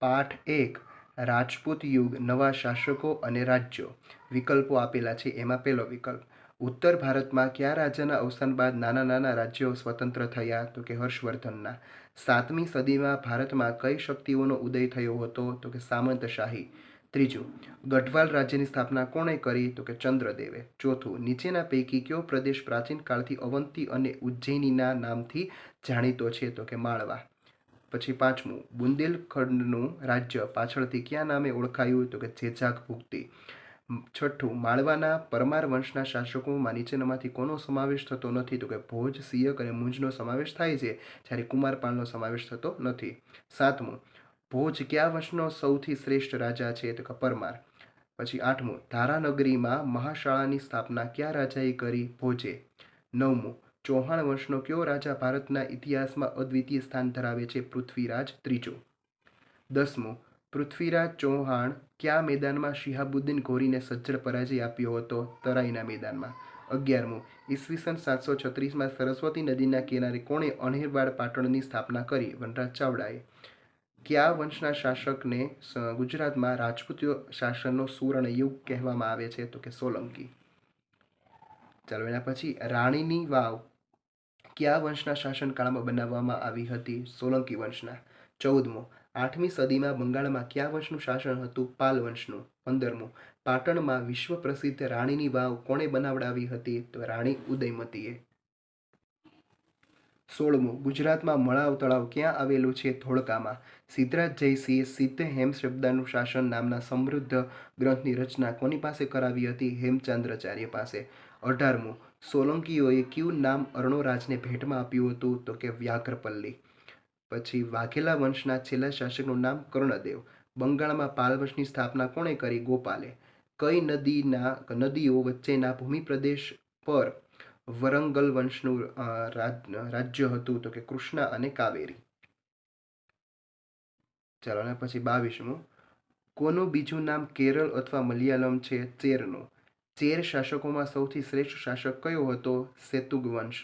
પાઠ 1 રાજપૂત યુગ નવા શાસકો અને રાજ્યો. વિકલ્પો આપેલા છે. એમાં પહેલો વિકલ્પ, ઉત્તર ભારતમાં કયા રાજાના અવસાન બાદ નાના નાના રાજ્યો સ્વતંત્ર થયા? તો કે હર્ષવર્ધનના. 7મી સદીમાં ભારતમાં કઈ શક્તિઓનો ઉદય થયો હતો? તો કે સામંતશાહી. ત્રીજું, ગઢવાલ રાજ્યની સ્થાપના કોણે કરી? તો કે ચંદ્રદેવે. ચોથું, નીચેના પૈકી કયો પ્રદેશ પ્રાચીન કાળથી અવંતી અને ઉજ્જૈનીના નામથી જાણીતો છે? તો કે માળવા. પછી પાંચમું, બુંદેલખંડનું રાજ્ય પાછળથી કયા નામે ઓળખાયું? તો કે જેજાક ભુક્તિ. છઠ્ઠું, માળવાના પરમાર વંશના શાસકોમાં નીચેનામાંથી કોનો સમાવેશ થતો નથી? તો કે ભોજ, સિયક અને મુંજનો સમાવેશ થાય છે, જ્યારે કુમારપાલનો સમાવેશ થતો નથી. સાતમું, ભોજ કયા વંશનો સૌથી શ્રેષ્ઠ રાજા છે? તો કે પરમાર. પછી આઠમું, ધારાનગરીમાં મહાશાળાની સ્થાપના કયા રાજાએ કરી? ભોજે. નવમું, ચૌહાણ વંશનો કયો રાજા ભારતના ઇતિહાસમાં અદ્વિતીય સ્થાન ધરાવે છે? પૃથ્વીરાજ ત્રીજો. 10મું, પૃથ્વીરાજ ચૌહાણ કયા મેદાનમાં શિહાબુદ્દીન ઘોરીને સજ્જડ પરાજય આપ્યો હતો? તરાઈના મેદાનમાં. 11મું, ઈસવીસન 736માં સરસ્વતી નદીના કિનારે કોણે અણહિલવાડ પાટણની સ્થાપના કરી? વનરાજ ચાવડાએ. કયા વંશના શાસકને ગુજરાતમાં રાજપૂત શાસનનો સુવર્ણ યુગ કહેવામાં આવે છે? તો કે સોલંકી. ચાલો એના પછી, રાણીની વાવ કયા વંશના શાસનકાળમાં બનાવવામાં આવી હતી? સોલંકી વંશના. 14મું, 8મી સદીમાં બંગાળમાં કયા વંશનું શાસન હતું? પાલ વંશનું. 15મું, પાટણમાં વિશ્વ પ્રસિદ્ધ રાણીની વાવ કોણે બનાવડાવી હતી? તો રાણી ઉદયમતીએ. 16મું, ગુજરાતમાં મળાવ તળાવ ક્યાં આવેલું છે? ધોળકામાં. સિદ્ધરાજ જયસિંહે સિદ્ધ હેમશબ્દાનું શાસન નામના સમૃદ્ધ ગ્રંથની રચના કોની પાસે કરાવી હતી? હેમચંદ્રાચાર્ય પાસે. 18મું, સોલંકીઓએ કયું નામ અર્ણોરાજને ભેટમાં આપ્યું હતું? તો કે વ્યાઘ્રપલ્લી. પછી વાઘેલા વંશના છેલ્લા શાસકનું નામ કર્ણદેવ. બંગાળમાં પાલ વંશની સ્થાપના કોણે કરી? ગોપાલે. કઈ નદીઓ વચ્ચેના ભૂમિપ્રદેશ પર વરંગલ વંશનું રાજ્ય હતું? તો કે કૃષ્ણા અને કાવેરી. ચાલો અને પછી 22મું, કોનું બીજું નામ કેરળ અથવા મલયાલમ છે? ચેરનું. ચેર શાસકોમાં સૌથી શ્રેષ્ઠ શાસક કયો હતો? સેતુગવંશ.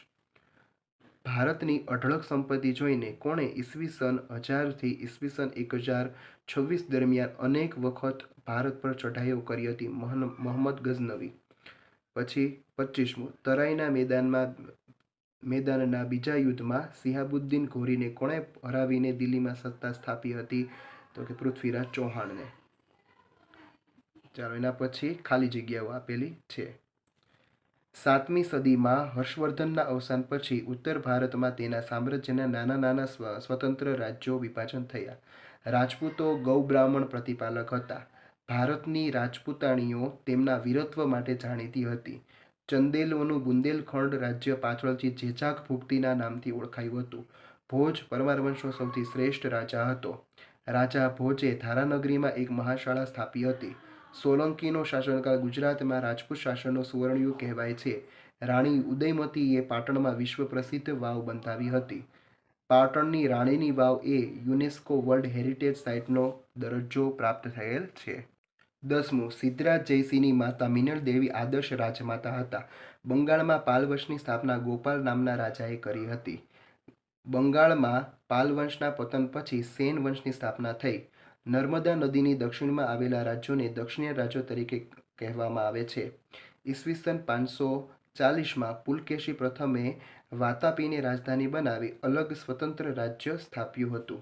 ભારતની અઢળક સંપત્તિ જોઈને કોણે ઈસવીસન 1000થી ઈસવીસન 1026 દરમિયાન અનેક વખત ભારત પર ચઢાઈઓ કરી હતી? મોહમ્મદ ગઝનવી. પછી 25મું, તરાઈના મેદાનના બીજા યુદ્ધમાં શિહાબુદ્દીન ઘોરીને કોણે હરાવીને દિલ્હીમાં સત્તા સ્થાપી હતી? તો કે પૃથ્વીરાજ ચૌહાણને. ચાલો એના પછી ખાલી જગ્યાઓ આપેલી છે. 7મી સદીમાં હર્ષવર્ધનના અવસાન પછી ઉત્તર ભારતમાં તેના સામ્રાજ્યના નાના નાના સ્વતંત્ર રાજ્યો વિભાજન થયા. રાજપૂતો ગૌબ્રાહ્મણ પ્રતિપાલક હતા. ભારતની રાજપૂતાણીઓ તેમના વીરત્વ માટે જાણીતી હતી. ચંદેલોનું બુંદેલખંડ રાજ્ય પાછળથી જેજાક ભુક્તિના નામથી ઓળખાયું હતું. ભોજ પરમાર વંશનો સૌથી શ્રેષ્ઠ રાજા હતો. રાજા ભોજે ધારાનગરીમાં એક મહાશાળા સ્થાપી હતી. સોલંકીનો શાસનકાળ ગુજરાતમાં રાજપૂત શાસનનો સુવર્ણયુગ કહેવાય છે. રાણી ઉદયમતીએ પાટણમાં વિશ્વ પ્રસિદ્ધ વાવ બંધાવી હતી. પાટણની રાણીની વાવ એ યુનેસ્કો વર્લ્ડ હેરિટેજ સાઇટનો દરજ્જો પ્રાપ્ત થયેલ છે. 10મું, સિદ્ધરાજ જયસિંહની માતા મિનળ દેવી આદર્શ રાજમાતા હતા. બંગાળમાં પાલ વંશની સ્થાપના ગોપાલ નામના રાજાએ કરી હતી. બંગાળમાં પાલ વંશના પતન પછી સેન વંશની સ્થાપના થઈ. નર્મદા નદીની દક્ષિણમાં આવેલા રાજ્યોને દક્ષિણીય રાજ્યો તરીકે કહેવામાં આવે છે. ઈસવીસન 540માં પુલકેશી પ્રથમે વાતાપીને રાજધાની બનાવી અલગ સ્વતંત્ર રાજ્ય સ્થાપ્યું હતું.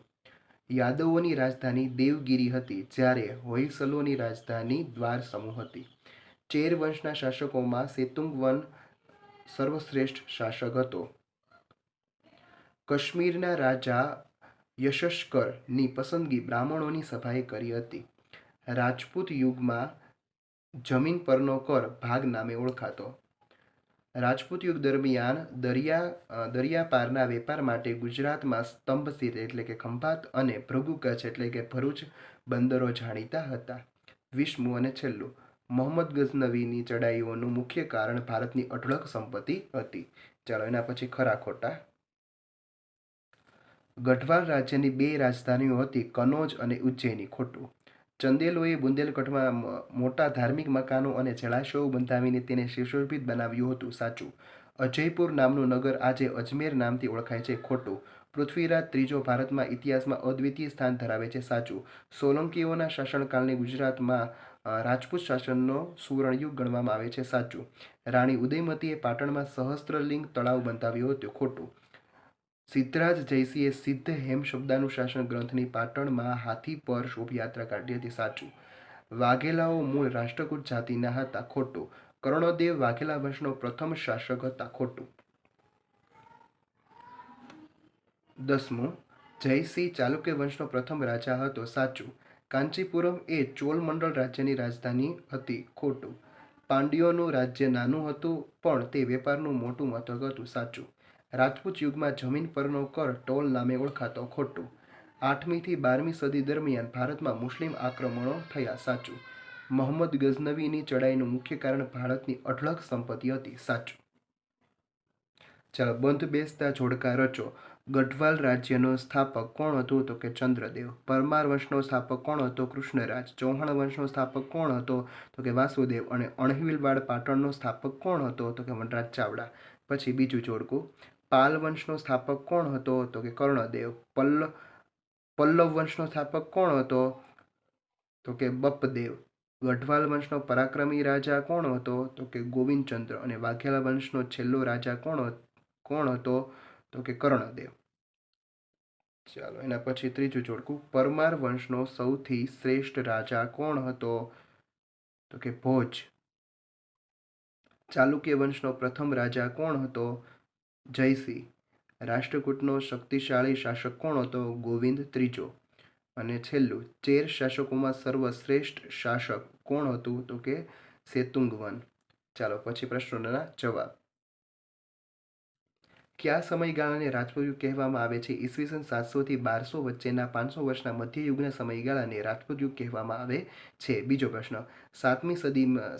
યાદવોની રાજધાની દેવગિરી હતી, જ્યારે હોયસલોની રાજધાની દ્વારસમૂહ હતી. ચેર વંશના શાસકોમાં સેતુંગવન સર્વશ્રેષ્ઠ શાસક હતો. કાશ્મીરના રાજા યશસ્કરની પસંદગી બ્રાહ્મણોની સભાએ કરી હતી. રાજપૂત યુગમાં જમીન પરનો કર ભાગ નામે ઓળખાતો. રાજપૂત યુગ દરમિયાન દરિયાપારના વેપાર માટે ગુજરાતમાં સ્તંભસિર એટલે કે ખંભાત અને ભૃગુકચ્છ એટલે કે ભરૂચ બંદરો જાણીતા હતા. 20મું અને છેલ્લું, મોહમ્મદ ગઝનવીની ચડાઈઓનું મુખ્ય કારણ ભારતની અઢળક સંપત્તિ હતી. ચાલો એના પછી ખરા ખોટા. ગઢવાલ રાજ્યની બે રાજધાનીઓ હતી, કનોજ અને ઉજ્જૈની. ખોટું. ચંદેલોએ બુંદેલખંડમાં મોટા ધાર્મિક મકાનો અને જળાશયો બંધાવીને તેને સુશોભિત બનાવ્યું હતું. સાચું. અજયપુર નામનું નગર આજે અજમેર નામથી ઓળખાય છે. ખોટું. પૃથ્વીરાજ ત્રીજો ભારતમાં ઇતિહાસમાં અદ્વિતીય સ્થાન ધરાવે છે, સાચું. સોલંકીઓના શાસનકાળને ગુજરાતમાં રાજપૂત શાસનનો સુવર્ણયુગ ગણવામાં આવે છે, સાચું. રાણી ઉદયમતીએ પાટણમાં સહસ્ત્રલિંગ તળાવ બંધાવ્યું હતું, ખોટું. સિદ્ધરાજ જયસિંહે સિદ્ધ હેમ શબ્દાનુશાસન ગ્રંથની પાટણમાં હાથી પર શોભાયાત્રા કાઢી હતી, સાચું. વાઘેલાઓ મૂળ રાષ્ટ્રકૂટ જાતિના હતા, ખોટું. કર્ણદેવ વાઘેલા વંશનો પ્રથમ શાસક હતા, ખોટું. 10મું, જયસિંહ ચાલુક્ય વંશનો પ્રથમ રાજા હતો, સાચું. કાંચીપુરમ એ ચોલ મંડળ રાજ્યની રાજધાની હતી, ખોટું. પાંડ્યોનું રાજ્ય નાનું હતું પણ તે વેપારનું મોટું મથક હતું, સાચું. રાજપૂત યુગમાં જમીન પરનો કર ટોલ નામે ઓળખાતો, ખોટું. 8મી થી 12મી સદી દરમિયાન ભારતમાં મુસ્લિમ આક્રમણો થયા, સાચું. મોહમ્મદ ગઝનવીની ચડાઈનું મુખ્ય કારણ ભારતની અઢળક સંપત્તિ હતી, સાચું. ચાલો, બંધ બેસતા જોડકા રચો. ગઢવાલ રાજ્યનો સ્થાપક કોણ હતું? તો કે ચંદ્રદેવ. પરમાર વંશનો સ્થાપક કોણ હતો? કૃષ્ણરાજ. ચૌહાણ વંશનો સ્થાપક કોણ હતો? તો કે વાસુદેવ. અને અણહિલવાડ પાટણનો સ્થાપક કોણ હતો? તો કે વનરાજ ચાવડા. પછી બીજું જોડકું, પાલ વંશનો સ્થાપક કોણ હતો? તો કે કર્ણદેવ. પલ્લવ વંશનો સ્થાપક કોણ હતો? તો કે બપદેવ. ગઢવાલ વંશનો પરાક્રમી રાજા કોણ હતો? તો કે ગોવિંદચંદ્ર. અને વાઘેલા વંશનો છેલ્લો રાજા કોણ હતો? તો કે કર્ણદેવ. ચાલો, એના પછી ત્રીજું જોડકું, પરમાર વંશનો સૌથી શ્રેષ્ઠ રાજા કોણ હતો? તો કે ભોજ. ચાલુક્ય વંશનો પ્રથમ રાજા કોણ હતો? જયસિંહ. રાષ્ટ્રકૂટનો શક્તિશાળી શાસક કોણ હતો? ગોવિંદ ત્રીજો. અને છેલ્લું, 13 શાસકોમાં સર્વશ્રેષ્ઠ શાસક કોણ હતું? તો કે સેતુંગવન. ચાલો, પછી પ્રશ્નોના જવાબ. કયા સમયગાળાને રાજપૂત યુગ કહેવામાં આવે છે? ઈસવીસન 700 થી 1200 વચ્ચેના 500 વર્ષના મધ્યયુગના સમયગાળાને રાજપૂત યુગ કહેવામાં આવે છે. બીજો પ્રશ્ન, 7મી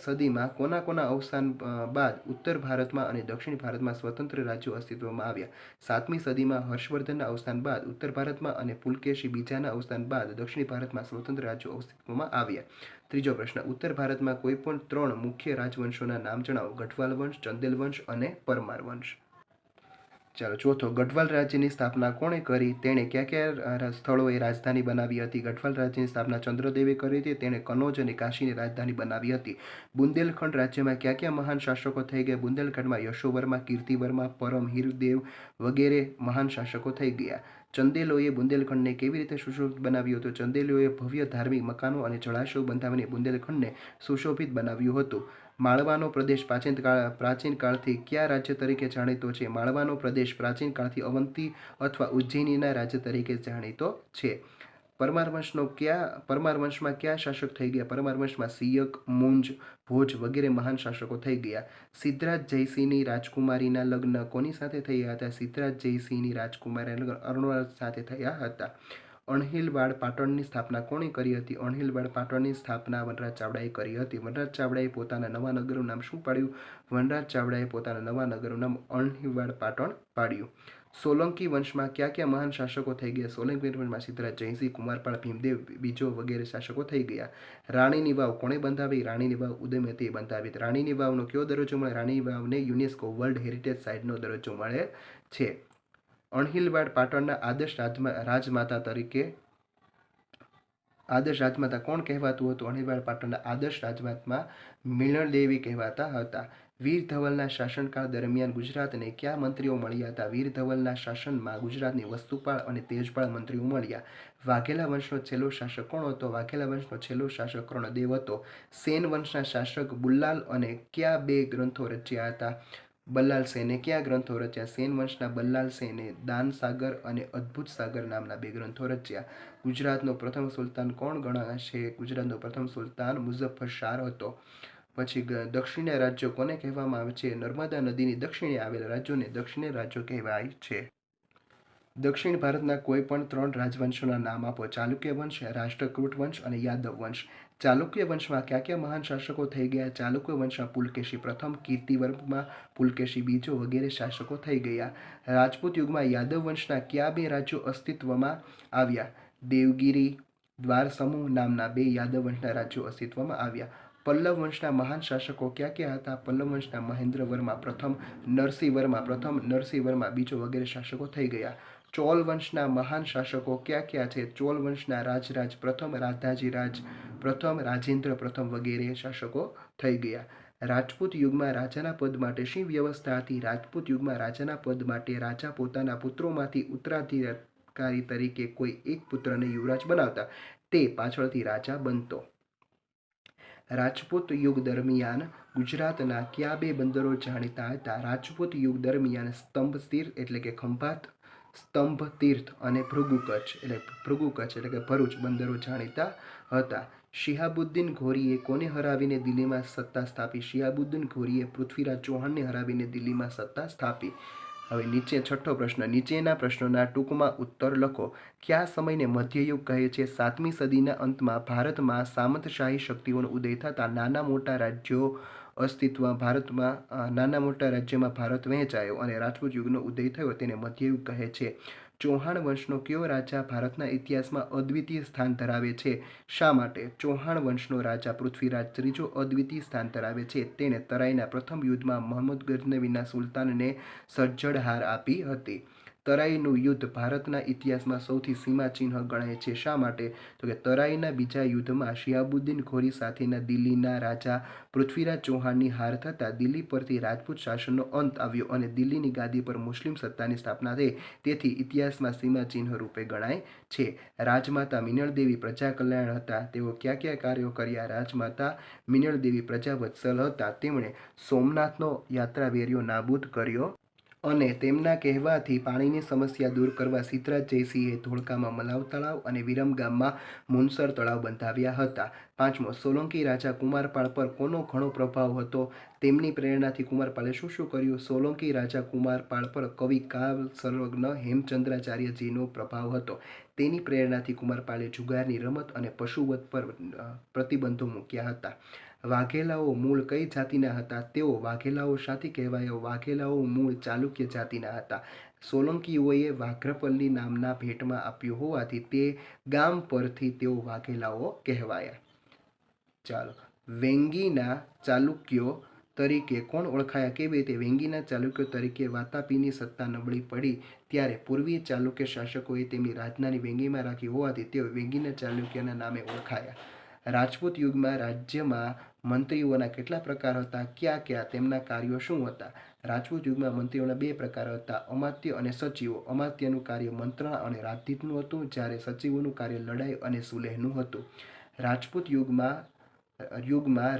સદીમાં કોના અવસાન બાદ ઉત્તર ભારતમાં અને દક્ષિણ ભારતમાં સ્વતંત્ર રાજ્યો અસ્તિત્વમાં આવ્યા? 7મી સદીમાં હર્ષવર્ધનના અવસાન બાદ ઉત્તર ભારતમાં અને પુલકેશી બીજાના અવસાન બાદ દક્ષિણ ભારતમાં સ્વતંત્ર રાજ્યો અસ્તિત્વમાં આવ્યા. ત્રીજો પ્રશ્ન, ઉત્તર ભારતમાં કોઈ પણ 3 મુખ્ય રાજવંશોના નામ જણાવો. ગઢવાલ વંશ, ચંદેલ વંશ અને પરમાર વંશ. ચાલો, ચોથો, ગઢવાલ રાજ્યની સ્થાપના કોણે કરી? તેણે કયા સ્થળોએ રાજધાની બનાવી હતી? ગઢવાલ રાજ્યની સ્થાપના ચંદ્રદેવે કરી હતી. તેણે કનોજ અને કાશીની રાજધાની બનાવી હતી. બુંદેલખંડ રાજ્યમાં કયા મહાન શાસકો થઈ ગયા? બુંદેલખંડમાં યશોવર્મા, કીર્તિવર્મા, પરમહીરદેવ વગેરે મહાન શાસકો થઈ ગયા. ચંદેલોએ બુંદેલખંડને કેવી રીતે સુશોભિત બનાવ્યું હતું? ચંદેલોએ ભવ્ય ધાર્મિક મકાનો અને જળાશયો બંધાવીને બુંદેલખંડને સુશોભિત બનાવ્યું હતું. માળવાનો પ્રદેશ પ્રાચીન કાળથી કયા રાજ્ય તરીકે જાણીતો છે? માળવાનો પ્રદેશ પ્રાચીન કાળથી અવંતી અથવા ઉજ્જૈનીના રાજ્ય તરીકે જાણીતો છે. પરમાર વંશમાં કયા શાસક થઈ ગયા? પરમાર વંશમાં સિયક, મુંજ, ભોજ વગેરે મહાન શાસકો થઈ ગયા. સિદ્ધરાજ જયસિંહની રાજકુમારીના લગ્ન કોની સાથે થયા હતા? સિદ્ધરાજ જયસિંહની રાજકુમારીના લગ્ન અરુણરાજ સાથે થયા હતા. અણહિલવાડ પાટણની સ્થાપના કોણે કરી હતી? અણહિલવાડ પાટણની સ્થાપના વનરાજ ચાવડાએ કરી હતી. વનરાજ ચાવડાએ પોતાના નવા નગરનું નામ શું પાડ્યું? વનરાજ ચાવડાએ પોતાના નવા નગરનું નામ અણહિલવાડ પાટણ પાડ્યું. સોલંકી વંશમાં કયા મહાન શાસકો થઈ ગયા? સોલંકી વંશમાં સિદ્ધરાજ જયસિંહ, કુમારપાળ, ભીમદેવ બીજો વગેરે શાસકો થઈ ગયા. રાણીની વાવ કોણે બંધાવી? રાણીની વાવ ઉદયમતીએ બંધાવી. રાણીની વાવનો કયો દરજ્જો મળે? રાણીની વાવને યુનેસ્કો વર્લ્ડ હેરિટેજ સાઇટનો દરજ્જો મળે છે. અણહિલવાડ પાટણના આદર્શ રાજમાતા કોણ કહેવાતું હતું? અણહિલવાડ પાટણના આદર્શ રાજમાતા મિલણદેવી કહેવાતા હતા. વીર ધવલના શાસનકાળ દરમિયાન ગુજરાતને કયા મંત્રીઓ મળ્યા હતા? વીર ધવલના શાસનમાં ગુજરાતની વસ્તુપાળ અને તેજપાળ મંત્રીઓ મળ્યા. વાઘેલા વંશનો છેલ્લો શાસક કોણ હતો? વાઘેલા વંશનો છેલ્લો શાસક કર્ણદેવ હતો. સેન વંશના શાસક બુલ્લાલ અને કયા 2 ગ્રંથો રચ્યા હતા? બલ્લાલ સેને કયા ગ્રંથો રચ્યા? સેન વંશના બલ્લાલ સેને દાન સાગર અને અદ્ભુત સાગર નામના 2 ગ્રંથો રચ્યા. ગુજરાતનો પ્રથમ સુલતાન કોણ ગણાશે? ગુજરાતનો પ્રથમ સુલતાન મુઝફ્ફર શાહ હતો. પછી દક્ષિણીય રાજ્યો કોને કહેવામાં આવે છે? નર્મદા નદીની દક્ષિણે આવેલા રાજ્યોને દક્ષિણીય રાજ્યો કહેવાય છે. દક્ષિણ ભારતના કોઈ પણ 3 રાજવંશોના નામ આપો. ચાલુક્ય વંશ, રાષ્ટ્રકૂટ વંશ અને યાદવ વંશ. ચાલુક્ય વંશમાં કયા મહાન શાસકો થઈ ગયા? ચાલુક્ય વંશમાં પુલકેશી પ્રથમ, કીર્તિવર્મા, પુલકેશી બીજો વગેરે શાસકો થઈ ગયા. રાજપૂત યુગમાં યાદવ વંશના કયા 2 રાજ્યો અસ્તિત્વમાં આવ્યા? દેવગિરી, દ્વારસમૂહ નામના 2 યાદવ વંશના રાજ્યો અસ્તિત્વમાં આવ્યા. પલ્લવ વંશના મહાન શાસકો કયા હતા? પલ્લવ વંશના મહેન્દ્રવર્મા પ્રથમ, નરસિંહવર્મા પ્રથમ, નરસિંહવર્મા બીજો વગેરે શાસકો થઈ ગયા. ચોલ વંશના મહાન શાસકો ક્યાં ક્યાં છે? ચોલ વંશના રાજરાજ પ્રથમ, રાધાજી રાજ પ્રથમ, રાજેન્દ્ર પ્રથમ વગેરે શાસકો થઈ ગયા. રાજપૂત યુગમાં રાજાના પદ માટે શી વ્યવસ્થા હતી? રાજપૂત યુગમાં રાજાના પદ માટે રાજા પોતાના પુત્રોમાંથી ઉત્તરાધિકારી તરીકે કોઈ એક પુત્રને યુવરાજ બનાવતા. તે પાછળથી રાજા બનતો. રાજપૂત યુગ દરમિયાન ગુજરાતના કયા બે બંદરો જાણીતા હતા? રાજપૂત યુગ દરમિયાન સ્તંભ તીર્થ એટલે કે ખંભાત, સ્તંભ તીર્થ અને ભૃગુ કચ્છ એટલે કે ભરૂચ બંદરો જાણીતા હતા. શિહાબુદ્દીન ઘોરીએ કોને હરાવીને દિલ્હીમાં સત્તા સ્થાપી? શિહાબુદ્દીન ઘોરીએ પૃથ્વીરાજ ચૌહાણને હરાવીને દિલ્હીમાં સત્તા સ્થાપી. હવે છઠ્ઠો પ્રશ્ન, નીચેના પ્રશ્નોના ટૂંકમાં ઉત્તર લખો. કયા સમયને મધ્યયુગ કહે છે? 7મી સદીના અંતમાં ભારતમાં સામંતશાહી શક્તિઓનો ઉદય થતાં નાના મોટા રાજ્યમાં ભારત વહેંચાયો અને રાજપૂત યુગનો ઉદય થયો. તેને મધ્યયુગ કહે છે. ચૌહાણ વંશનો કયો રાજા ભારતના ઇતિહાસમાં અદ્વિતીય સ્થાન ધરાવે છે? શા માટે? ચૌહાણ વંશનો રાજા પૃથ્વીરાજ ત્રીજો અદ્વિતીય સ્થાન ધરાવે છે. તેણે તરાઈના પ્રથમ યુદ્ધમાં મોહમ્મદ ગઝનવીના સુલતાનને સજ્જડ હાર આપી હતી. તરાઈનું યુદ્ધ ભારતના ઇતિહાસમાં સૌથી સીમાચિહ્ન ગણાય છે. શા માટે? તો કે તરાઈના બીજા યુદ્ધમાં શિહાબુદ્દીન ઘોરી સાથેના દિલ્હીના રાજા પૃથ્વીરાજ ચૌહાણની હાર થતાં દિલ્હી પરથી રાજપૂત શાસનનો અંત આવ્યો અને દિલ્હીની ગાદી પર મુસ્લિમ સત્તાની સ્થાપના થઈ. તેથી ઇતિહાસમાં સીમાચિહ્ન રૂપે ગણાય છે. રાજમાતા મિનળદેવી પ્રજા કલ્યાણ હતા. તેઓ કયા કયા કાર્યો કર્યા? રાજમાતા મિનળદેવી પ્રજાવત્સલ હતા. તેમણે સોમનાથનો યાત્રાવેરીઓ નાબૂદ કર્યો અને તેમના કહેવાથી પાણીની સમસ્યા દૂર કરવા સિદ્ધરાજ જયસિંહે ધોળકામાં મલાવ તળાવ અને વિરમગામમાં મુનસર તળાવ બંધાવ્યા હતા. 5મો, સોલંકી રાજા કુમારપાળ પર કોનો ઘણો પ્રભાવ હતો? તેમની પ્રેરણાથી કુમારપાળે શું શું કર્યું? સોલંકી રાજા કુમારપાળ પર કવિ કાવ્ય સર્વજ્ઞ હેમચંદ્રાચાર્યજીનો પ્રભાવ હતો. તેની પ્રેરણાથી કુમારપાળે જુગારની રમત અને પશુવધ પર પ્રતિબંધો મૂક્યા હતા. વાઘેલાઓ મૂળ કઈ જાતિના હતા? તેઓ વાઘેલાઓ શાથી કહેવાયા? વાઘેલાઓ મૂળ ચાલુક્ય જાતિના હતા. સોલંકીઓએ વાઘ્રપલ્લી નામના ભેટમાં આપ્યું હોવાથી તે ગામ પરથી તેઓ વાઘેલાઓ કહેવાયા. ચાલો, વેંગીના ચાલુક્યો તરીકે કોણ ઓળખાયા? કેવી રીતે? વેંગીના ચાલુક્યો તરીકે વાતાપીની સત્તા નબળી પડી ત્યારે પૂર્વીય ચાલુક્ય શાસકોએ તેમની રાજધાની વેંગીમાં રાખી હોવાથી તેઓ વેંગીના ચાલુક્યના નામે ઓળખાયા. રાજપૂત યુગમાં રાજ્યમાં મંત્રીઓના કેટલા પ્રકાર હતા? ક્યાં ક્યાં? તેમના કાર્યો શું હતા? રાજપૂત યુગમાં મંત્રીઓના 2 પ્રકાર હતા, અમાત્ય અને સચિવો. અમાત્યનું કાર્ય મંત્રણા અને રાજનીતિનું હતું, જ્યારે સચિવોનું કાર્ય લડાઈ અને સુલેહનું હતું. રાજપૂત યુગમાં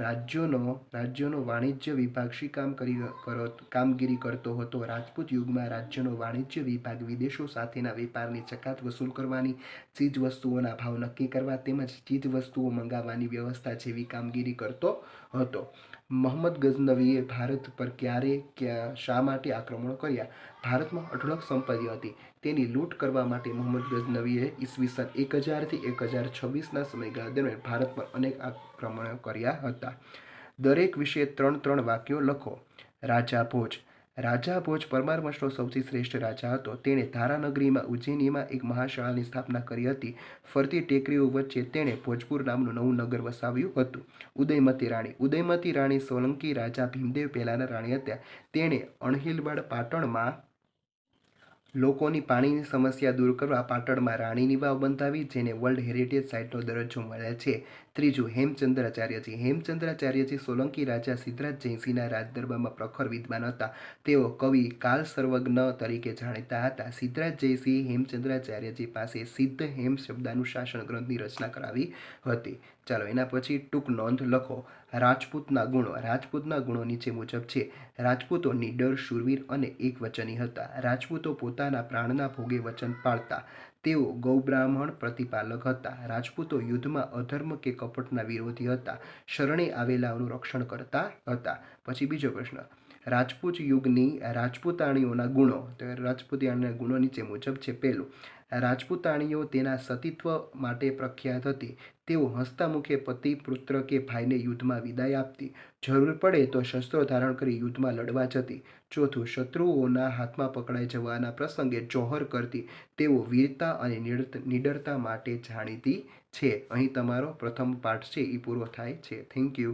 રાજ્યોનો વાણિજ્ય વિભાગ શી કામગીરી કરતો હતો? રાજપૂત યુગમાં રાજ્યનો વાણિજ્ય વિભાગ વિદેશો સાથેના વેપારની જકાત વસૂલ કરવાની, ચીજવસ્તુઓના ભાવ નક્કી કરવા તેમજ ચીજવસ્તુઓ મંગાવવાની વ્યવસ્થા જેવી કામગીરી કરતો હતો. મોહમ્મદ ગઝનવીએ ભારત પર ક્યારે, શા માટે આક્રમણો કર્યા? ભારતમાં અઢળક સંપત્તિ હતી. તેની લૂંટ કરવા માટે મોહમ્મદ ગઝનવીએ ઈસવીસન 1000 થી 1026ના સમયગાળા દરમિયાન ભારત પર અનેક આક્રમણો કર્યા હતા. દરેક વિશે 3 વાક્યો લખો. રાજા ભોજ. રાજા ભોજ પરમાર વંશનો સૌથી શ્રેષ્ઠ રાજા હતો. તેણે ધારાનગરીમાં ઉજ્જૈનીમાં એક મહાશાળાની સ્થાપના કરી હતી. ફરતી ટેકરીઓ વચ્ચે તેણે ભોજપુર નામનું નવું નગર વસાવ્યું હતું. ઉદયમતી રાણી. ઉદયમતી રાણી સોલંકી રાજા ભીમદેવ પહેલાના રાણી હતા. તેણે અણહિલવાડ પાટણમાં લોકોની પાણીની સમસ્યા દૂર કરવા પાટણમાં રાણીની વાવ બંધાવી, જેને વર્લ્ડ હેરિટેજ સાઇટનો દરજ્જો મળે છે. 3. હેમચંદ્રાચાર્યજી. હેમચંદ્રાચાર્યજી સોલંકી રાજા સિદ્ધરાજ જયસિંહના રાજદરબારમાં પ્રખર વિદ્વાન હતા. તેઓ કવિ કાલ સર્વજ્ઞ તરીકે જાણીતા હતા. સિદ્ધરાજ જયસિંહે હેમચંદ્રાચાર્યજી પાસે સિદ્ધ હેમ શબ્દાનુશાસન ગ્રંથની રચના કરાવી હતી. ચાલો, એના પછી ટૂંક નોંધ લખો. રાજપૂતના ગુણો. રાજપૂતના ગુણો નીચે મુજબ છે. રાજપૂતો નીડર, શૂરવીર અને એકવચની હતા. રાજપૂતો પોતાના પ્રાણના ભોગે વચન પાળતા. તેઓ ગૌબ્રાહ્મણ પ્રતિપાલક હતા. રાજપૂતો યુદ્ધમાં અધર્મ કે કપટના વિરોધી હતા. શરણે આવેલાઓનું રક્ષણ કરતા હતા. પછી બીજો પ્રશ્ન, રાજપૂત યુગની રાજપૂતાણીઓના ગુણો. તો રાજપૂતાણીઓના ગુણો નીચે મુજબ છે. પહેલું, રાજપૂતાણીઓ તેના સતીત્વ માટે પ્રખ્યાત હતી. તેઓ હસતામુખે પતિ, પુત્ર કે ભાઈને યુદ્ધમાં વિદાય આપતી. જરૂર પડે તો શસ્ત્રો ધારણ કરી યુદ્ધમાં લડવા જતી. ચોથું, શત્રુઓના હાથમાં પકડાઈ જવાના પ્રસંગે જોહર કરતી. તેઓ વીરતા અને નીડરતા માટે જાણીતી છે. અહીં તમારો પ્રથમ પાઠ છે એ પૂરો થાય છે. Thank you.